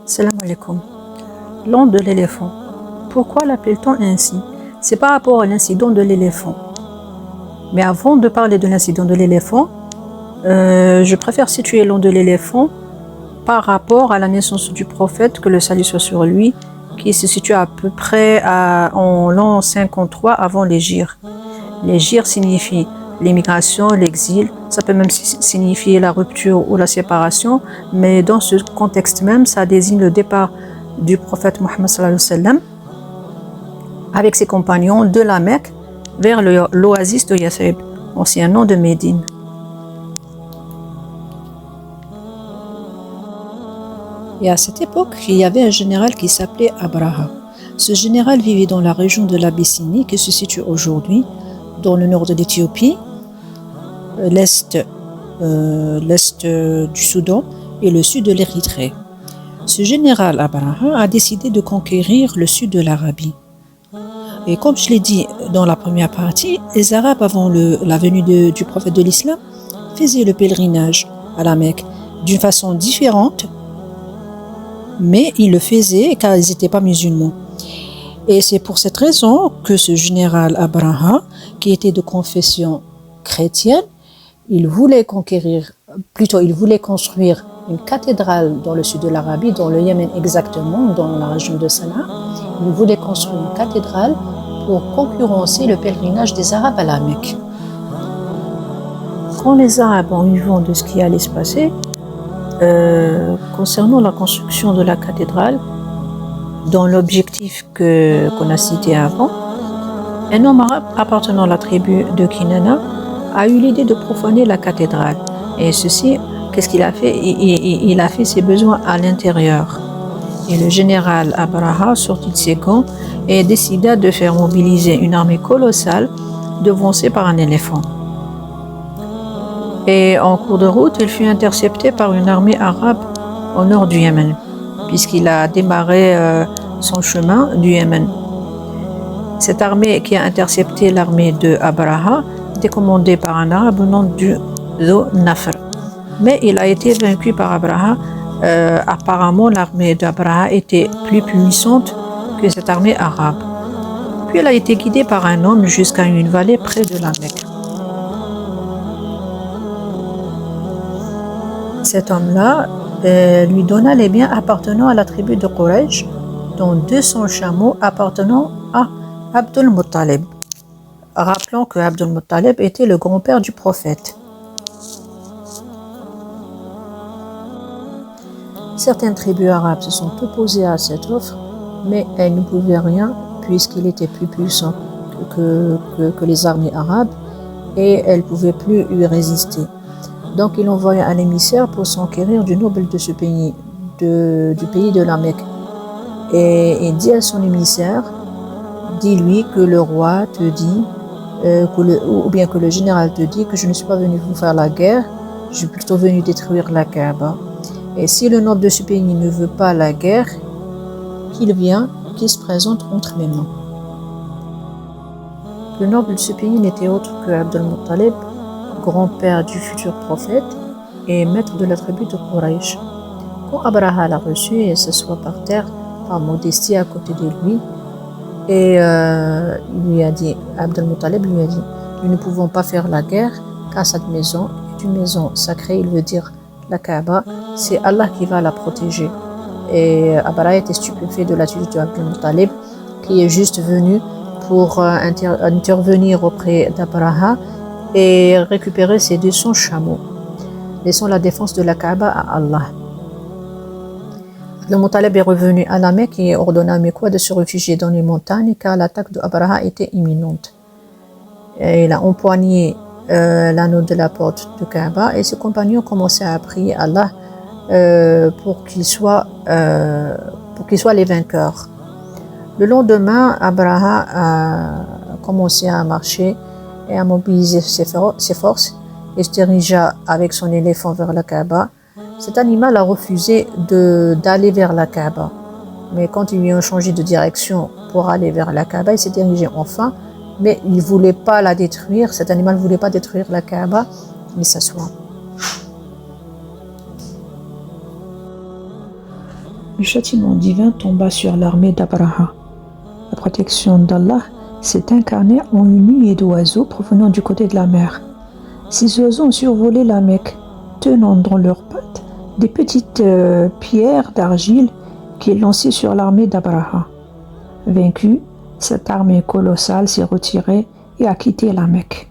Salam alaikum. L'an de l'éléphant. Pourquoi l'appelle-t-on ainsi? C'est par rapport à l'incident de l'éléphant. Mais avant de parler de l'incident de l'éléphant, je préfère situer l'an de l'éléphant par rapport à la naissance du prophète, que le salut soit sur lui, qui se situe à peu près en l'an 53 avant l'hégire. L'hégire signifie l'émigration, l'exil, ça peut même signifier la rupture ou la séparation, mais dans ce contexte même, ça désigne le départ du prophète Mohammed sallallahu alayhi wa sallam avec ses compagnons de la Mecque vers l'oasis de Yathrib, ancien nom de Médine. Et à cette époque, il y avait un général qui s'appelait Abraha. Ce général vivait dans la région de l'Abyssinie qui se situe aujourd'hui dans le nord de l'Éthiopie, l'est du Soudan et le sud de l'Érythrée. Ce général Abraha a décidé de conquérir le sud de l'Arabie. Et comme je l'ai dit dans la première partie, les Arabes avant la venue du prophète de l'Islam faisaient le pèlerinage à la Mecque d'une façon différente, mais ils le faisaient car ils n'étaient pas musulmans. Et c'est pour cette raison que ce général Abraha, qui était de confession chrétienne, il voulait construire une cathédrale dans le sud de l'Arabie, dans le Yémen exactement, dans la région de Sanaa. Il voulait construire une cathédrale pour concurrencer le pèlerinage des Arabes à la Mecque. Quand les Arabes ont eu vent de ce qui allait se passer, concernant la construction de la cathédrale, dans l'objectif qu'on a cité avant, un homme arabe appartenant à la tribu de Kinana a eu l'idée de profaner la cathédrale. Et ceci, qu'est-ce qu'il a fait? Il a fait ses besoins à l'intérieur. Et le général Abraha sortit de ses gants et décida de faire mobiliser une armée colossale devancée par un éléphant. Et en cours de route, il fut intercepté par une armée arabe au nord du Yémen, puisqu'il a démarré son chemin du Yémen. Cette armée qui a intercepté l'armée de Abraha était commandée par un arabe au nom de Dhu Nafr. Mais il a été vaincu par Abraha. Apparemment, l'armée d'Abraha était plus puissante que cette armée arabe. Puis elle a été guidée par un homme jusqu'à une vallée près de la Mecque. Cet homme-là lui donna les biens appartenant à la tribu de Quraysh, dont 200 chameaux appartenant à Abdul Muttalib. Rappelons que Abdul Muttalib était le grand-père du prophète. Certaines tribus arabes se sont opposées à cette offre, mais elles ne pouvaient rien puisqu'il était plus puissant que les armées arabes et elles ne pouvaient plus lui résister. Donc il envoya un émissaire pour s'enquérir du noble de ce pays, du pays de la Mecque. Et il dit à son émissaire, dis-lui que le roi te dit, ou bien que le général te dit que je ne suis pas venu vous faire la guerre, je suis plutôt venu détruire la Kaaba. Et si le noble de ce pays ne veut pas la guerre, qu'il se présente entre mes mains. Le noble de ce pays n'était autre que Abdul Muttalib, grand-père du futur prophète et maître de la tribu de Quraysh. Quand Abraha l'a reçu et s'assoit par terre, par modestie à côté de lui, et il lui a dit, Abdul Muttalib lui a dit, nous ne pouvons pas faire la guerre car cette maison est une maison sacrée, il veut dire la Kaaba, c'est Allah qui va la protéger. Et Abraha était stupéfait de l'attitude d'Abdul Muttalib, qui est juste venu pour intervenir auprès d'Abraha et récupérer ses 200 chameaux, laissant la défense de la Kaaba à Allah. Le Muttalib est revenu à la Mecque et ordonna à Mekwa de se réfugier dans les montagnes car l'attaque d'Abraha était imminente. Et il a empoigné l'anneau de la porte de Kaaba et ses compagnons commençaient à prier Allah pour qu'ils soient les vainqueurs. Le lendemain, Abraha a commencé à marcher et à mobiliser ses forces et se dirigea avec son éléphant vers la Kaaba. Cet animal a refusé d'aller vers la Kaaba. Mais quand ils lui ont changé de direction pour aller vers la Kaaba, il s'est dirigé enfin, mais il ne voulait pas la détruire. Cet animal ne voulait pas détruire la Kaaba, il s'assoit. le châtiment divin tomba sur l'armée d'Abraha. La protection d'Allah s'est incarnée en une nuée d'oiseaux provenant du côté de la mer. Ces oiseaux ont survolé la Mecque, tenant dans leurs pattes des petites pierres d'argile qu'ils lançaient sur l'armée d'Abraha. Vaincue, cette armée colossale s'est retirée et a quitté la Mecque.